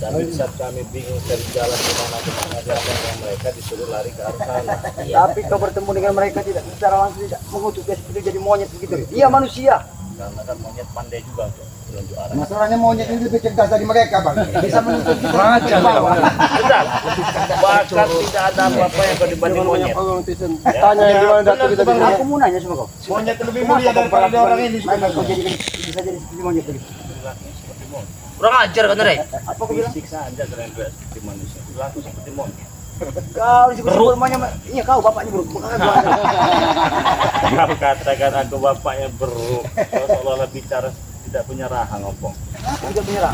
Dan di saat kami bingung cari jalan kemana mereka disuruh lari ke arah sana. Tapi kau bertemu dengan mereka tidak secara langsung, tidak mengutuk dia seperti jadi monyet begitu. Dia manusia. Karena kan monyet pandai juga untuk menunjuk arah. Masalahnya monyet ini lebih cerdas dari mereka, Bang. Bisa menuntut kita. Benar. Bahkan tidak ada apa-apa yang kau dibanding monyet. Tanya yang di mana Datuk kita Bang, aku mau nanya sama kau. Monyet lebih mulia daripada orang ini. Kenapa kau bisa jadi seperti monyet begitu? Seperti monyet. Kurang ajar kan, Rey? Apa kau bilang? Fisik saja kalian tidak seperti manusia. Berlaku seperti monyet. Kau disebut monyet. Iya, kau bapaknya buruk. Makanya gua Kau katakan aku bapaknya beruk. Kau seolah-olah bicara tidak punya raha ngomong. aku tidak menyerah.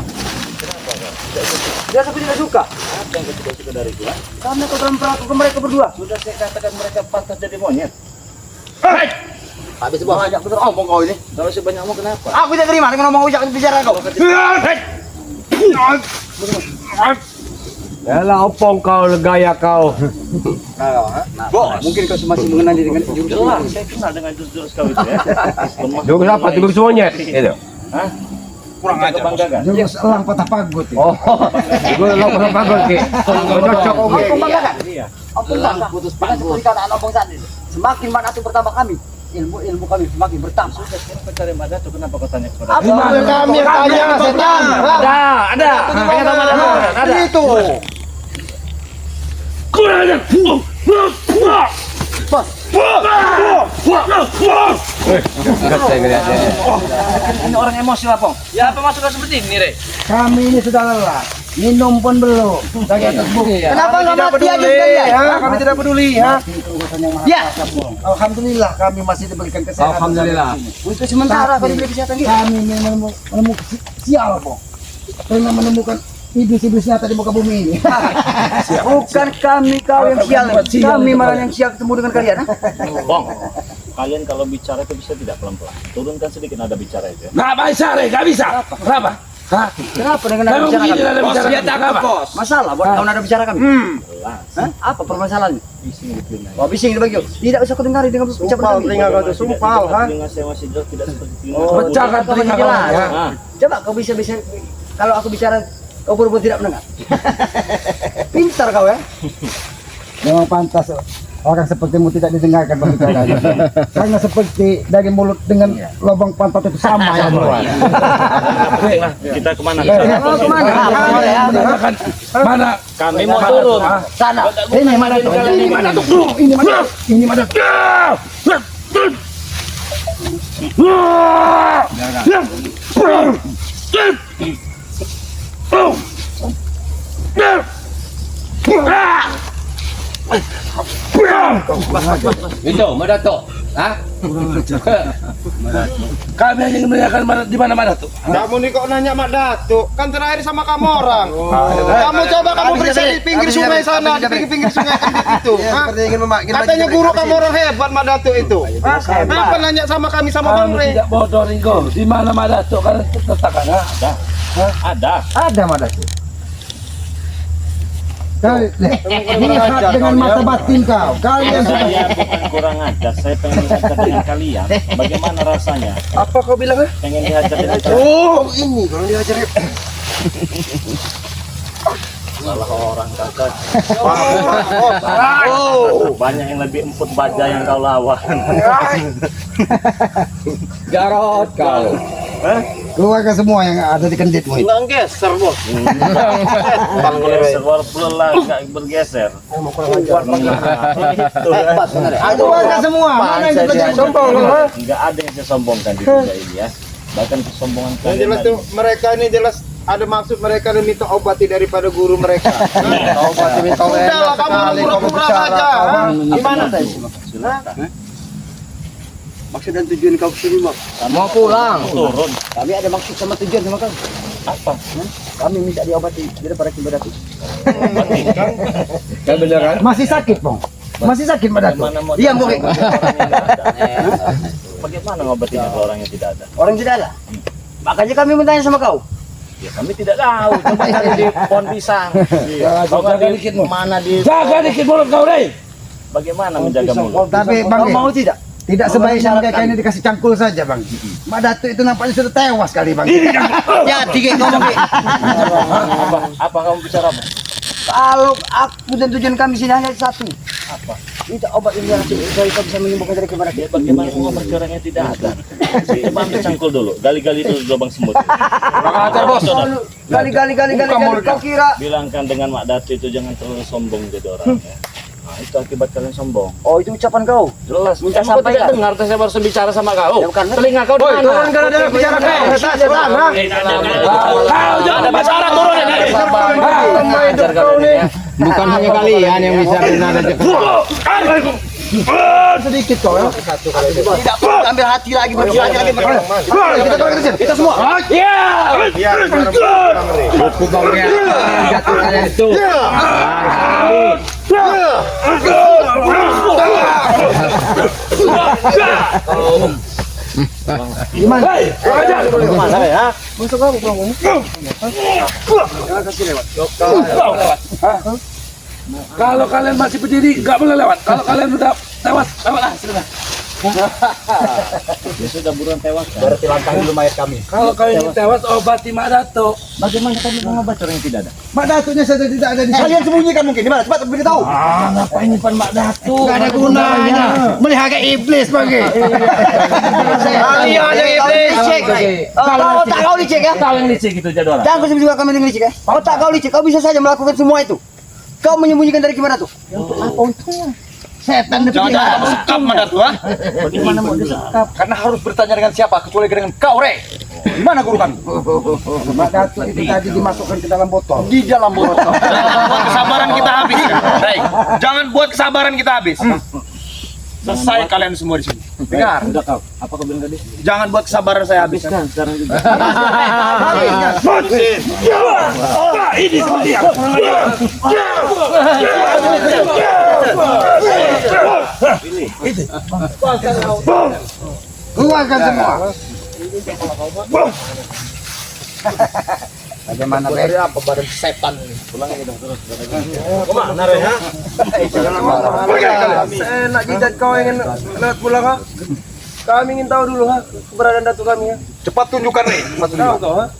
Kenapa kau? Tidak suka. Dia aku tidak suka. Apa yang kau tidak suka dari gua? Karena kau dalam perlaku ke mereka berdua. Sudah saya katakan mereka pantas jadi monyet. Habis banyak betul omong kau ini. Kalau sebanyak mau kenapa? Aku tidak terima dengan omong ujak bicara kau. Yalah opong kau gaya kau. Mungkin kau masih mengenal dengan jurus Jelas, saya kenal dengan jurus kau itu ya. Jurus apa? Jurus monyet. Itu. Hah? Kurang aja kebanggaan. Jurus elang patah pagut. Oh. Jurus lo pernah bagus ki. Cocok oke. Opong bangga. Iya. Opong bangga. Putus seperti kata opong tadi. Semakin mana tu pertama kami, ilmu kami semakin bertambah. Sudah sekarang kau cari Mbak Datuk, kenapa kau tanya kepada Apa aku? Kami yang tanya, setan. Ada. Tanya sama ada. Itu. Ini orang emosi lah, Pong. Ya apa maksudnya seperti ini, Rey? Kami ini sudah lelah. Minum pun belum. Dari atas bukit. Kenapa nggak mati aja sekalian? Kami tidak peduli, ya. Ya, Alhamdulillah kami masih diberikan kesehatan. Alhamdulillah. untuk sementara kau diberi kesehatan kita. Kami menemukan sial, Bang. Pernah menemukan iblis-iblis nyata di muka bumi ini. Bukan kami kau yang sial, kami malah yang sial ketemu dengan kalian. Bong, kalian kalau bicara itu bisa tidak pelan-pelan. Turunkan sedikit nada bicara itu ya. Nggak bisa, Rey. Nggak bisa. Kenapa? Hah? Kenapa dengan Kamu nada bicara begini kami? nada bicara. Dia takut, bos. Masalah buat kau nada bicara kami. Jelas. Hah? Apa permasalahannya? Bising di telinga. Oh, bising di bagi. Tidak usah kau dengari dengan ucapan kami. Sumpal, ha? Telinga saya masih jelas tidak seperti telinga. Pecahkan Kau telinga masih kau. jelas. Ya. Nah, Coba kau bisa kalau aku bicara kau pura-pura tidak mendengar. Pintar kau ya. Memang pantas orang sepertimu tidak didengarkan berbicara. Karena seperti dari mulut dengan lubang pantat itu sama yang keluar. kita kemana? Oh, kemana? Katakan mana? Kami mau turun. Sana. Ini mana tuh? Ini mana tuh? Ini mana? Ini mana? Itu, Madato. Hah? Kami hanya menanyakan di mana Madato. Kamu nih kok nanya Mak Datuk? Kan terakhir sama kamu orang. Kamu coba kamu periksa di pinggir sungai sana, di pinggir sungai kan itu. Hah? Katanya guru kamu orang hebat Mak Datuk itu. Hah? Apa nanya sama kami sama Bang Kamu Rey? tidak bodoh Ringo. Di mana Madato? Karena tetangga ada. Ada. Ada mana tuh? Lihat dengan mata batin kau. Kalian sudah Saya bukan kurang ajar. Saya pengen dihajar dengan kalian. Bagaimana rasanya? Apa kau bilang? Pengen dihajar dengan kalian. Oh, ini kalau diajar. Salah orang kakak. Banyak yang lebih emput baja yang kau lawan. Jarot kau. keluarga semua yang ada di kenditmu itu. Nggak geser, Bos. Bergeser, walaupun lelah nggak bergeser. Keluarga semua. Mana yang kita jadi sombong? Nggak ada yang saya sombongkan di dunia ini ya. Bahkan kesombongan Yang kalian jelas tuh mereka ini jelas ada maksud mereka minta obati daripada guru mereka. Obati minta Udahlah kamu pura-pura saja. Hah? Gimana? Maksud dan tujuan kau kesini mak? Mau pulang. turun. Kami ada maksud sama tujuan sama kau. Apa? Kami minta diobati daripada Kimbadatu. Kan beneran? Masih sakit, Bang. Masih sakit pada tuh. Bagaimana mau Iya, Bung. Bagaimana ngobatinnya kalau orangnya tidak ada? Orang tidak ada. Makanya kami bertanya sama kau. Ya kami tidak tahu. Coba cari di pohon pisang. Kau nggak di mana di? Jaga dikit mulut kau, Rey. Bagaimana menjaga mulut? Tapi Kau Bang, mau tidak? Tidak sebaiknya mereka ini dikasih cangkul saja bang. Mak Datuk itu nampaknya sudah tewas kali bang. Ya, tiga ngomong. Apa kamu bicara apa? Kalau aku dan tujuan kami sini hanya satu. Apa? Minta obat ini supaya kita bisa menyembuhkan dari kemana dia. Bagaimana obat curangnya tidak ada? Coba ambil cangkul dulu, gali-gali dulu lubang semut. Gali. Kau kira? Bilangkan dengan Mak Datu itu jangan terlalu sombong jadi orang. Ya. Nah, itu akibat kalian sombong. Oh, itu ucapan kau. Jelas. Minta Emang kau tidak sampaikan. dengar saya baru bicara sama kau. Ya, bukan. Telinga kau di mana? Turun kalau ada bicara kau. Kau jangan bicara turun ini. Bukan hanya kalian yang bisa bernada cepat. Sedikit kok ya. Tidak perlu ambil hati lagi berpikir lagi. Kita semua. Aku bangnya jatuh kalian itu. Gimana? Mana ya? Kalau kalian masih berdiri, nggak boleh lewat. Kalau kalian udah tewas, lewatlah. Sudah. Ya sudah buruan tewas kan. Berarti lantang dulu mayat kami. Kalau kalian tewas, obati Mak Datuk. Bagaimana kami mengobat orang yang tidak ada? Mak Datuknya saja tidak ada di sini. Kalian sembunyikan mungkin di mana? Cepat beritahu. Ngapain nyimpan Mak Datuk? Gak ada gunanya. Melihat iblis bagi. Kalian yang iblis. Kau tak kau licik ya? Kau yang licik itu jadi orang. Jangan kau juga kami yang licik ya. Kau tak kau licik, kau bisa saja melakukan semua itu. Kau menyembunyikan dari gimana tuh? Untuk apa untungnya? Setan itu Jangan sekap Mak Datu, ha? Bagaimana mau disekap? Karena harus bertanya dengan siapa kecuali dengan kau, Re. Di mana guru kami? Mak Datuk itu tadi dimasukkan ke dalam botol. Di dalam botol. Buat kesabaran kita habis. Baik. Jangan buat kesabaran kita habis. Selesai kalian semua di sini. Dengar. Udah kau. Apa kau bilang tadi? Jangan buat kesabaran saya habis. Habiskan sekarang juga. Ini dia. Keluarkan semua. Bagaimana Bek? Apa badan setan ini? Kemana, Re? Ha? Enak jidat kau ingin lewat pulang, ha? Kami ingin tahu dulu, ha? Keberadaan Datuk kami, ya. Cepat tunjukkan, Re. Tahu kau, ha?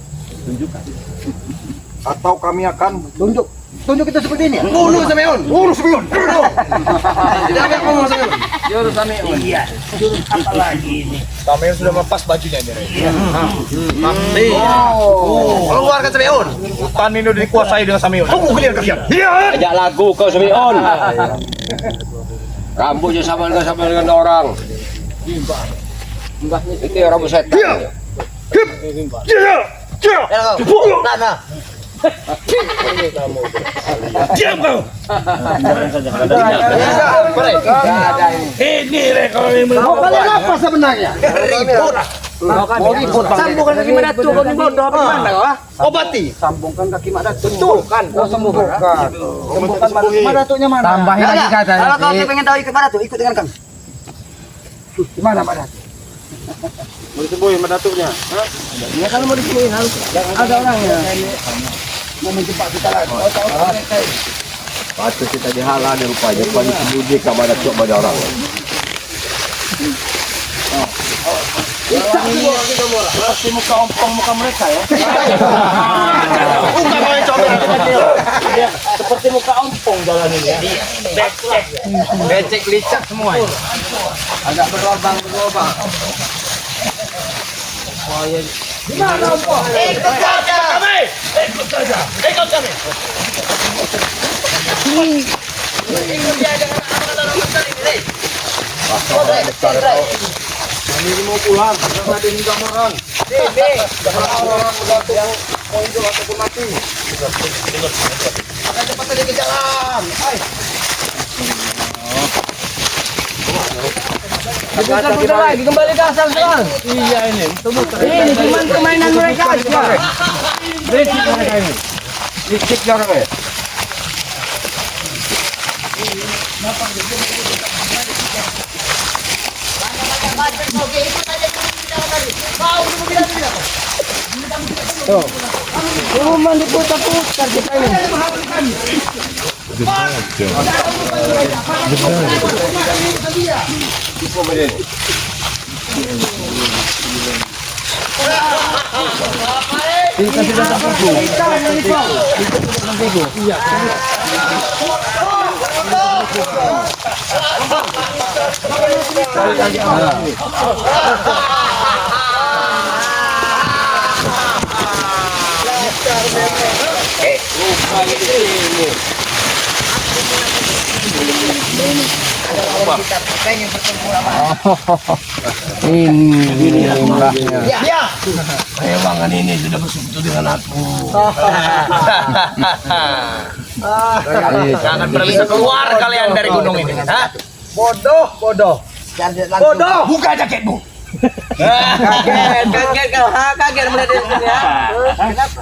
Atau kami akan tunjuk. Tunjuk kita seperti ini, ya? Bunuh Sameon. Bunuh Sameon. Bunuh. Tidak ada ngomong sama kau. Jurus Sameon. Iya. Jurus apa lagi ini? Sameon sudah melepas bajunya ini, Re. Keluarkan Sameon. Hutan ini udah dikuasai dengan Sameon. Tunggu kalian. Ajak lagu kau Sameon. Rambutnya sama dengan orang. Itu rambut setan. Nah. Diam kau. Ini Re kalau ini. Mau kalian apa sebenarnya? Sambungkan kaki Mak Datuk, kau ni bodoh apa gimana kau, ha? Obati. Sambungkan kaki Mak Datuk. Sembuhkan. Oh, sembuhkan. Sembuhkan Mak Datuknya mana? Tambahin lagi kata. Kalau kau pengen tahu ikut Mak Datuk, ikut dengan kami. Di mana Mak Datuk? Mau disembuhin Mak Datuknya. Ya kalau mau disembuhin harus ada orangnya. Mau menjebak kita lagi. Patut kita dihalang dan rupanya kau disembunyi kepada cok pada orang. Seperti muka ompong muka mereka ya. Bukan kau yang coba. Seperti muka ompong jalan ini ya. Becek licak semua. Agak berlobang. Ini mau pulang. Jangan ada yang gambaran. Orang Datuk yang mau hidup ataupun mati. Akan cepat saja ke jalan. Putar lagi kembali ke asal sekarang. Iya ini. Ini cuma permainan mereka aja. Licik orang ni. Rumah diputar-putar kita ini. Ini jumlahnya. Bayangan ini sudah bersekutu dengan aku. Jangan pernah bisa keluar kalian dari gunung ini. Hah? Bodoh. Buka jaketmu. Kaget kau. Kaget melihat dari sini ya.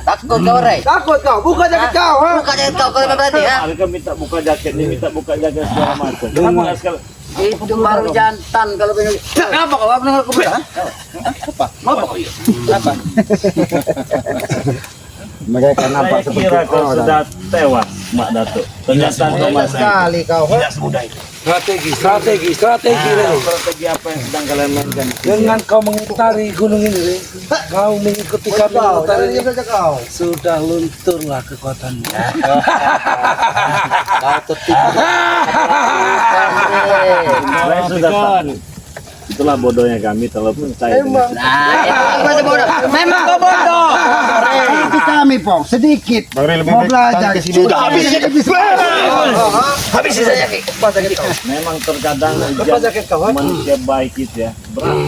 Takut kau, Rey. Takut kau, buka jaket kau, ha? Buka jaket kau kalau berarti ya. Mereka minta buka jaket, dia minta buka jaket segala macam. Kenapa nggak sekali? Itu baru jantan kalau pengen. Kenapa kau? Apa nggak kau? Mereka nampak Saya seperti kira kau orang. sudah tewas, Mak Datuk. Ternyata kau masih. Sekali kau, ha? Tidak semudah itu. Strategi, Rey. Strategi apa yang sedang kalian mainkan? Dengan kau mengitari gunung ini, Rey, kau mengikuti kami Kau, mengitari jangan diam saja kau. sudah lunturlah kekuatanmu. Saya sudah tahu. Itulah bodohnya kami terlalu percaya. dengan- Nah, itu masih bodoh. Memang kau bodoh. Itu kami Pong, sedikit mau belajar. Sudah habis Habis saja. Memang terkadang Lepas jaket kau, ha? manusia baik itu ya berat.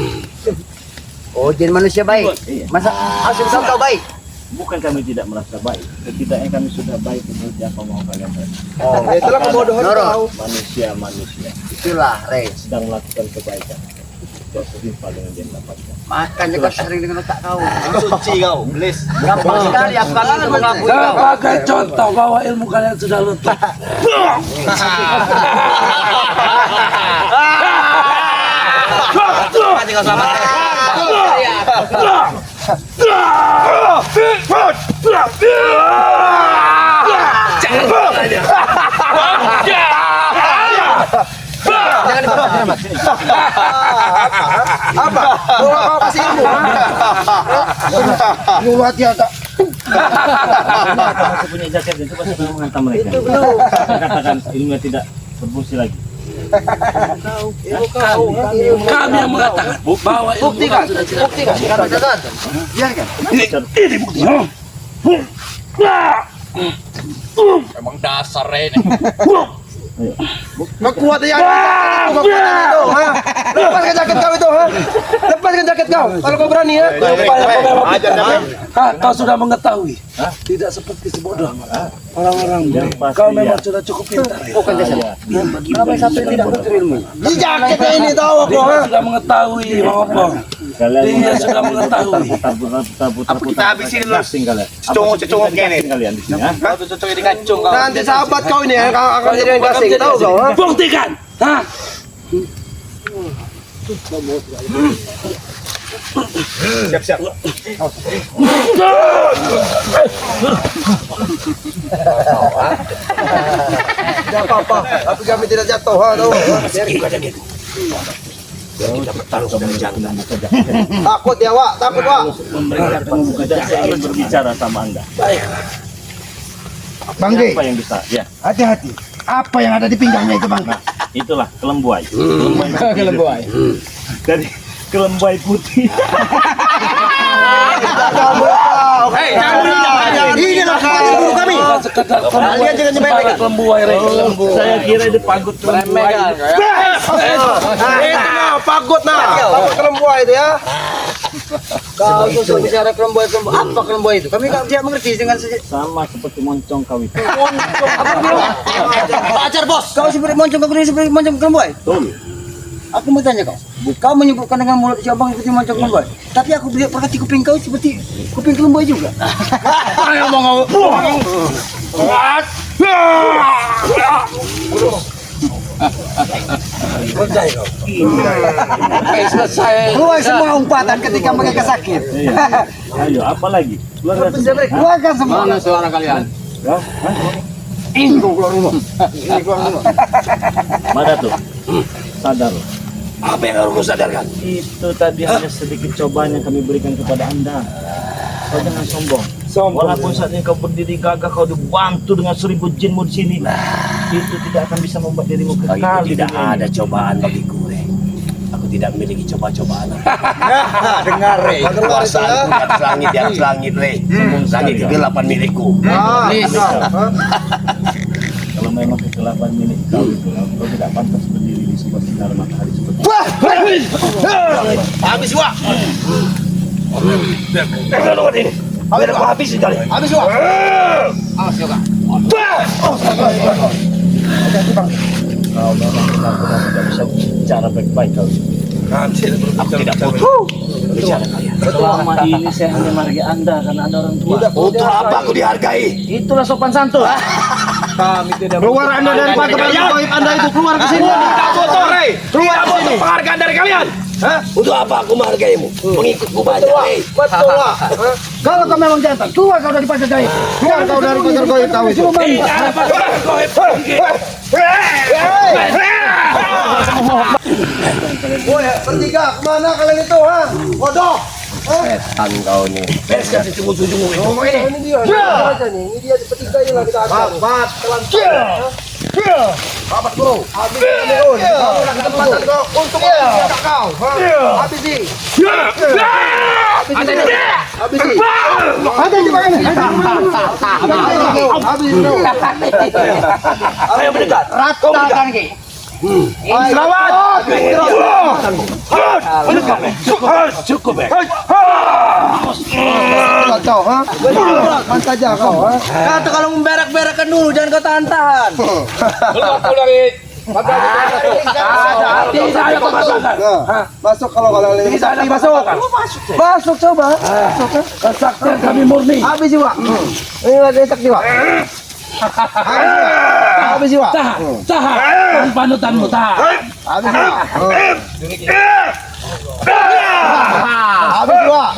Oh, jadi manusia baik. Iya. Masa asal kau baik? Bukan kami tidak merasa baik, setidaknya kami sudah baik seperti apa mau kalian tahu. Itulah kebodohan Noro. kau. Manusia Itulah, Rey. sedang melakukan kebaikan. Tidak setimpal dengan dia mendapatkan. Makanya kau sering dengan otak kau. Suci kau, belis. Gampang sekali aku kali itu mengakui kau. Sebagai contoh bahwa ilmu kalian sudah luntur. Nanti kau selamat. Apa? Kau kasih ilmu, ha? Lu hati agak Masih punya jaket itu pasti kamu menghantam mereka. Itu belum. Katakan ilmunya tidak berfungsi lagi. Kami yang mengatakan bahwa ilmu Buktikan, kau sudah tidak. buktikan. Kalau tidak ada. Ini buktinya. Emang dasar Rey. Kekuatan yang itu, ha? Lepaskan jaket kau itu, ha? Lepaskan jaket kau. Kalau kau berani, ya. Kau sudah mengetahui. Tidak seperti sebodoh orang-orang. Yang pasti Kau ya. memang sudah cukup pintar. Ya. Bukan jasa. Kenapa sampai tidak betul ilmu? Di jaketnya ini tahu aku, Dia ha? sudah mengetahui, Bang Opong. Kalian Dia sudah mengetahui. putar-putar. Kita habisin dulu. Casting kalian. Cunguk-cunguk Casting kalian di sini ya. Nanti sahabat kau ini yang akan jadi kasing, tahu kau, ha? Buktikan. Hah? Siap-siap. Tidak apa-apa, tapi kami tidak jatuh, ha? Tahu? Takut ya, Wak? Takut, Wak? Memberikan pembuka saya ingin berbicara sama Anda. Bang G, Apa yang bisa? Ya, hati-hati. Apa yang ada di pinggangnya itu Bang? itulah kelembuai. Kelembuai. Jadi kelembuai putih. Hei, jangan ini lah guru kami. Bukan sekedar Kalian jangan nyemelekan. kelembuai, Rey. Saya kira itu pagut kelembuai. Itu nah, pagut nah. Pagut kelembuai itu ya. Kau sudah bicara kelembuai. Apa kelembuai itu? Kami tidak mengerti dengan Sama seperti moncong kau itu. Ajar bos. Kau seperti moncong kau ini seperti moncong kelembuai. Betul. Aku mau tanya kau. Kau menyebutkan dengan mulut si abang seperti moncong kelembuai. Tapi aku lihat perhati kuping kau seperti kuping kelembuai juga. Ayo mau Keluar semua umpatan ketika mereka sakit. Iya. Ayo, apa lagi? Keluarga. Keluarkan semua. Mana suara kalian? Ya, hah? Ini keluar rumah. Mana tuh? Sadar. Apa yang harus kau sadarkan? Itu tadi hanya sedikit cobaan yang kami berikan kepada Anda. Kau jangan sombong. Walaupun saat ini kau berdiri gagah, kau dibantu dengan 1000 jinmu di sini. Itu tidak akan bisa membuat dirimu kekal. Tidak ada cobaan bagiku. Aku tidak memiliki coba-cobaan. Dengar, Rey. Kekuasaan di atas langit, di atas langit, Rey. Langit kegelapan milikku. Kalau memang kegelapan milik kau itu, kau tidak pantas berdiri di sebuah sinar matahari seperti itu. Habis, Wak. Habis aku habis sekali. Habis, Wak. Kau memang benar-benar tidak bisa bicara baik-baik kau. Aku tidak butuh bicara kalian. Selama ini saya hanya menghargai Anda karena Anda orang tua. Untuk apa aku dihargai? Itulah sopan santun. Keluar Anda dari pantai gaib Anda itu, keluar ke sini. Kotor, Rey. Keluar butuh penghargaan dari kalian. Untuk apa aku menghargaimu? Mengikutku banyak, Rey. Betul lah. Kalau kau memang jantan, keluar kau dari pasar gaib. Keluar kau dari pasar gaib kau itu. Tidak ada penghargaan Woi, bertiga, kemana kalian itu, ha? Bodoh. Setan kau ini. Bereskan sejungu-sejungu itu. Ini dia. Ini dia bertiga ini lah kita akan. Babat, Babat bro. Habis ini, kamu nak kesempatan kau untuk menjaga kau. Habisi. Habisi. Ayo mendekat. Ratakan ki. Selamat. Cukup, Kau, ha? Mantap aja kau, ha? Kata kalau memberak-berakkan dulu, jangan kau tahan-tahan. Masuk kalau ini. Masuk coba. Kesaktian kami murni. Habis jiwa. Ini lagi tak jiwa. Habis jiwa. tahan. Panutanmu tahan. Habis jiwa. Habis jiwa.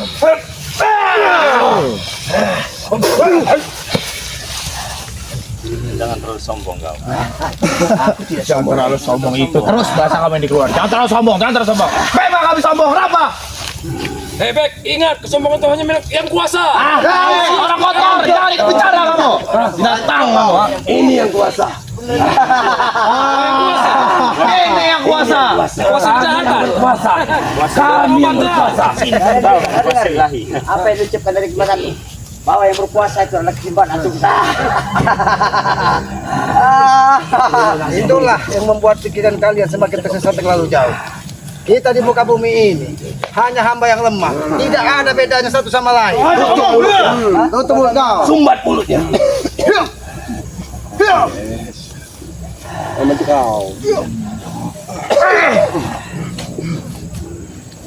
Jangan terlalu sombong kau. Jangan terlalu sombong itu. Terus bahasa kamu yang dikeluar. Jangan terlalu sombong, jangan terlalu sombong. Memang kami sombong, kenapa? Bek, ingat kesombongan itu hanya milik yang kuasa. Orang kotor, jangan ikut bicara kamu. Datang kamu. Ini yang kuasa. Ini yang kuasa. Kuasa kejahatan. Kuasa. Kami yang berkuasa. Apa yang diucapkan dari kemarin itu? Bahwa yang berkuasa itu adalah kesimpulan antum. Itulah yang membuat pikiran kalian semakin tersesat terlalu jauh. Kita di muka bumi ini hanya hamba yang lemah. Tidak ada bedanya satu sama lain. Tutup mulut kau. Sumbat mulutnya.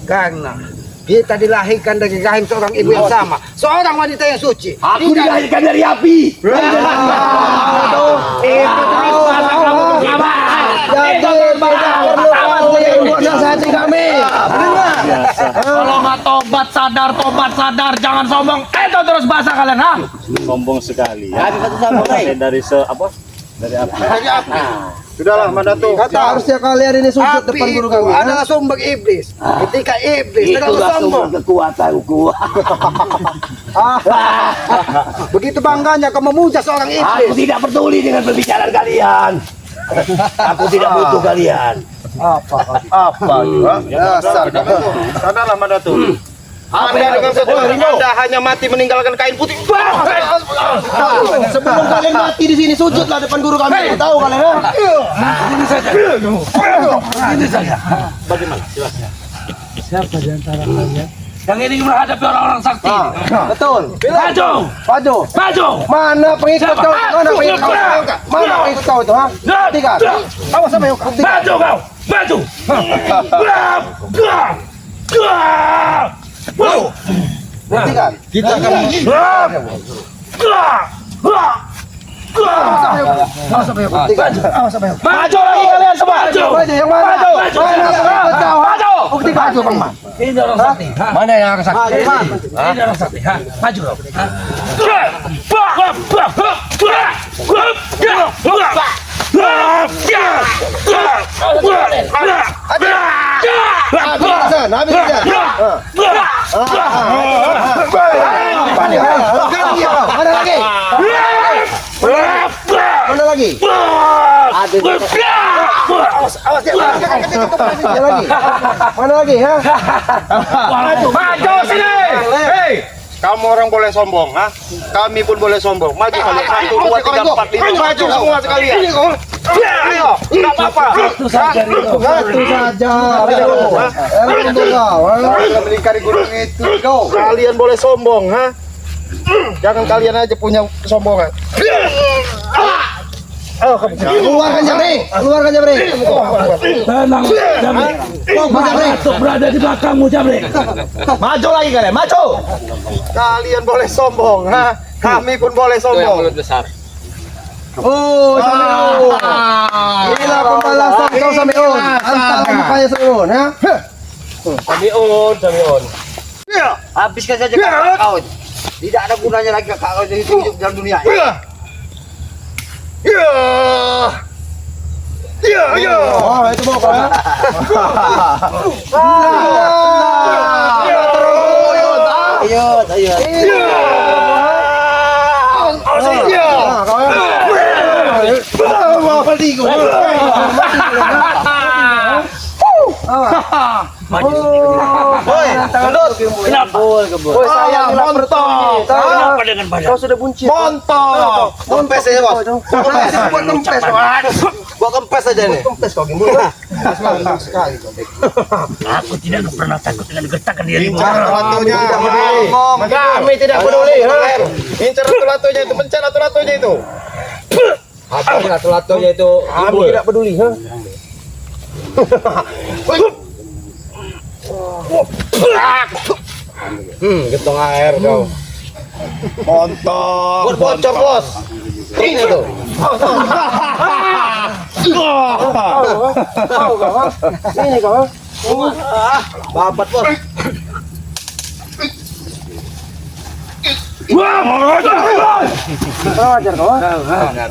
Karena kita dilahirkan dari rahim seorang ibu yang sama, seorang wanita yang suci. Aku dilahirkan dari api. Itu jadi tidak perlu kamu yang buat nasihati kami. Kalau nggak tobat sadar, jangan sombong. Itu terus bahasa kalian, ha? Sombong sekali. Kami satu sama lain. Dari apa? Dari apa? Dari api. Sudahlah, Mandatu. Kata harusnya kalian ini sujud depan guru kami. Adalah sumber iblis. Ketika iblis terlalu sombong. Kekuatanku. Begitu bangganya kau memuja seorang Aku iblis. tidak peduli dengan perbicaraan kalian. Aku tidak butuh kalian. Apa? Dasar kamu. Sadarlah, Mandatu. Anda dengan sesuatu Anda hanya mati meninggalkan kain putih. Sebelum kalian mati di sini sujudlah depan guru kami. Tahu kalian? Ini saja. Bagaimana? Silakan. Siapa di antara kalian yang ini menghadapi orang-orang sakti? Betul. Maju, Maju. maju. Mana pengikut kau? Mana pengikut kau? Mana pengikut kau itu? Ha? Buktikan. Awas sama yuk. Buktikan. Maju kau, maju. Buktikan. Kita akan awas sama yuk. Buktikan. Awas sama yuk. Maju lagi kalian semua. Maju. Maju. Yang mana? Maju. Mana pengikut kau? Maju. Buktikan. Maju, Bang Man. Ini orang sakti. Mana yang akan sakti? Ini orang sakti. Maju kau. Mana lagi? Awas dia. Ada lagi. Mana lagi, ha? Maju sini. Hei, kamu orang boleh sombong, ha? Kami pun boleh sombong. Maju kalian. 1, 2, 3, 4, 5. Maju semua sekalian. Ayo, enggak apa-apa. Satu saja. Beli kari gunung itu, kau. Kalian boleh sombong, ha? Jangan kalian aja punya kesombongan. Keluarkan Jabri. Tenang, Jabri. Kau berada di belakangmu, Jabri. Maju lagi kalian, maju. Kalian boleh sombong, ha? Kami pun boleh sombong. Oh, Samion. Inilah pembalasan kau Samion. Hantar mukanya Samion, ha? Samion. Habiskan saja kakak kau. Tidak ada gunanya lagi kakak kau jadi hidup dalam dunia. Oh, itu mau kau, ha? Ayo. Woi, sayang Montok. Kenapa dengan badan? Kau sudah buncit. Montok. Kempes aja, Bos. Buat kempes, Buat kempes aja nih. Kempes kau gimbal. Sekali kau. Aku tidak pernah takut dengan gertakan dirimu. Incar latunya. Kami tidak peduli. Incar latunya itu, pencet latunya itu. Apa lato-latonya itu? Kami tidak peduli, ha? Getong air kau. Montok. Bocor, Bos. Ini tuh. Ini kau. Babat, Bos. Ajar kau.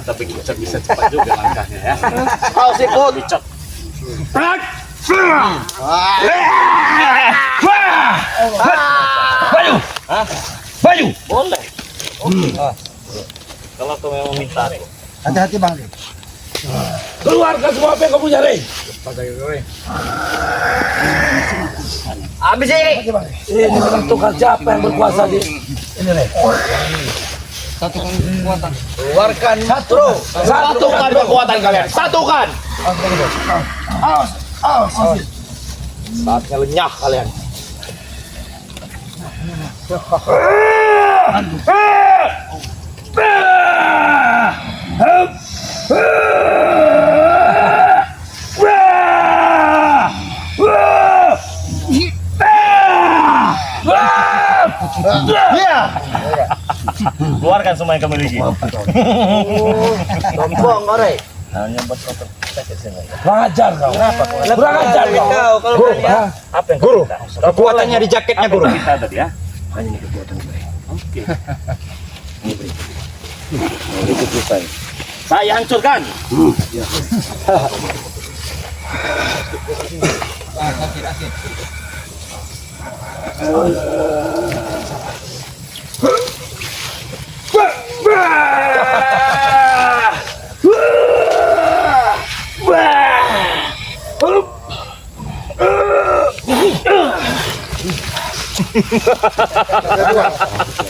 Tapi bisa cepat juga langkahnya ya. Kau siput. Baju. Boleh. Oke. Kalau kau memang minta aku. Hati-hati, Bang. Keluarkan semua apa yang kamu punya, Rey. Habis ini. Ini menentukan siapa yang berkuasa di ini, Rey. Keluarkan Satukan kekuatan kalian. Satukan. Saatnya lenyah kalian. Keluarkan semua yang kamu miliki. sombong kau, Rey. Hanya buat kau terpecah sini. Kurang ajar kau. Kurang ajar kau. Kalau Guru, berani, ha? Apa yang kau minta? Kekuatannya di jaketnya, Guru. Kita tadi ya. Hanya ini kekuatan gue. Oke. Ini beri. Itu selesai. Saya hancurkan.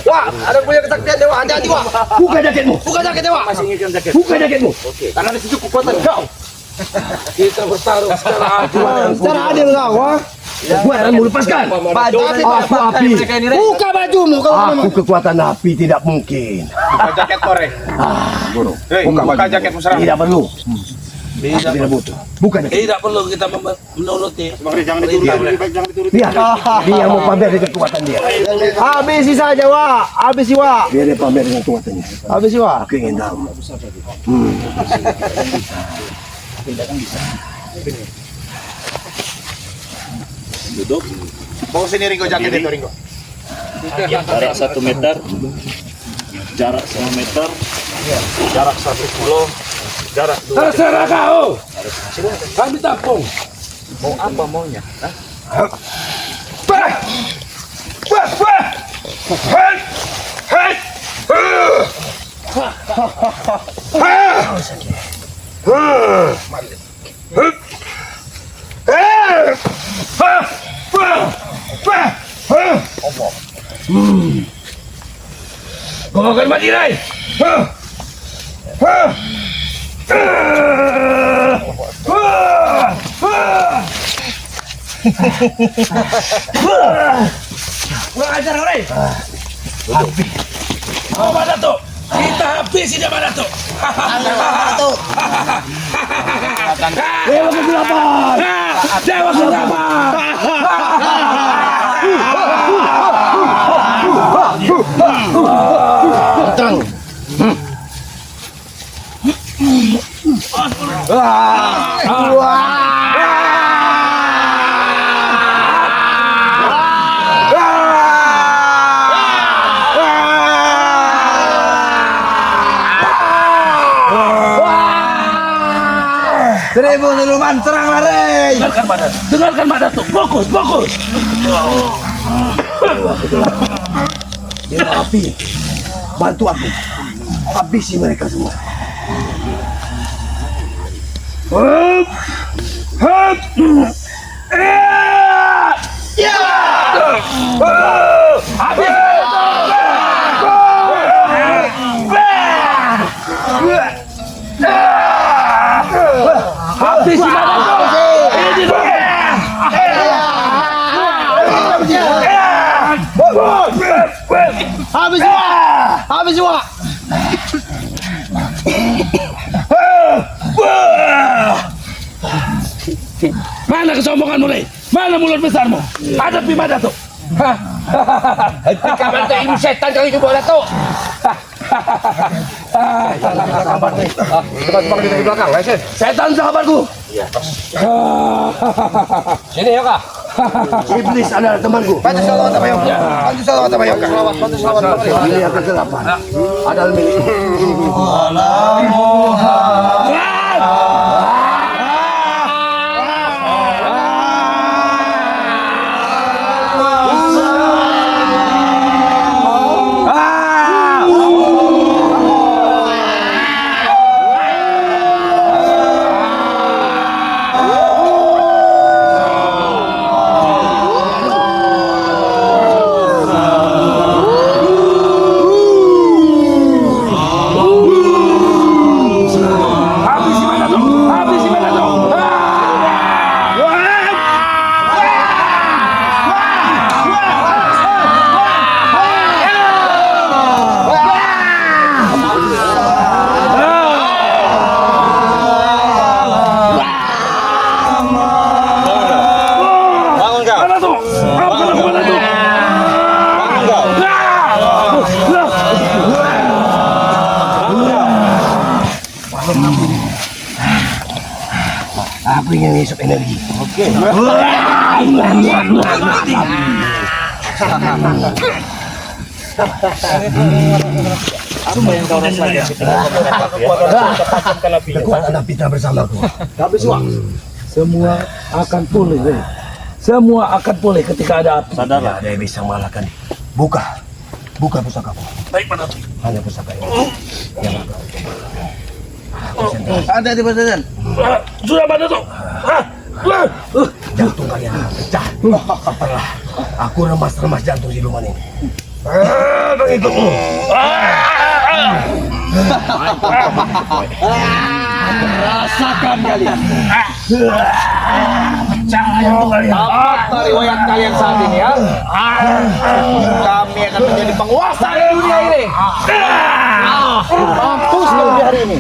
Wah, ada punya kesaktian dewa. Hati-hati, Wah. Buka jaketmu. Buka jaket dewa. Masih inginkan jaket. Buka jaketmu. Karena di situ kekuatan kau. Kita bertarung secara adil. Secara adil kau, Wah. Kekuatanmu lepaskan. Baju Aku api. Buka bajumu kalau Aku kekuatan api tidak mungkin. Buka jaket korek. Guru. Buka jaketmu serang. Tidak perlu. Tidak butuh. Bukan. Tidak perlu kita menuruti. Biar dia mau pamer dengan kekuatan dia. habisi saja, Wah. Habisi, Wah. Biar dia pamer dengan kekuatannya. Habisi, Wah. Aku ingin tahu. Duduk. Bawa sini Ringo jaket itu, Ringo. Jarak 1 meter. Jarak 1 meter. Jarak 1 kilo. Jarak 2 Terserah kau. Kami tampung. Mau apa maunya? Hah? Kau akan mati, Rai. Kurang ajar, Rai. Habis. Oh, mana tuh? Kita habisin dia mana tuh? Dewa kegelapan. Dewa kegelapan. Terang. Seribu siluman serang lari. Dengarkan pada tuh. Fokus, fokus. Dewa api, bantu aku. Habisi mereka semua. Habis di mana tuh? Ini tuh. Habis semua. Habis semua. Mana kesombonganmu, Rai? Mana mulut besarmu? Hadapi mana tuh? Hentikan bantu ini setan kali itu bola tuh. Teman-teman kita di belakang, Lesin. Setan sahabatku. Sini ya kak. Iblis adalah temanku. Bantu salawat sama Yoga. Bantu salawat sama Yoga. Bantu salawat sama Yoga. Ini yang kegelapan adalah milik. Aku ingin ngisap energi. Oke. Apa yang kau rasakan ketika Kekuatan api tak bersamaku. Habis uang. Semua akan pulih, Rai. Semua akan pulih ketika ada api. Sadarlah. Ada yang bisa mengalahkan. Buka. Buka pusakaku. Baik, mana tuh? Hanya pusaka ini. Yang Ada di badan. Sudah mana tuh? jantung kalian pecah. Aku remas-remas jantung siluman ini. Pengikutmu. Rasakan kalian. Pecah jantung kalian. Apa riwayat kalian saat ini ya? Kami akan menjadi penguasa di dunia ini. Mampus kau di hari ini.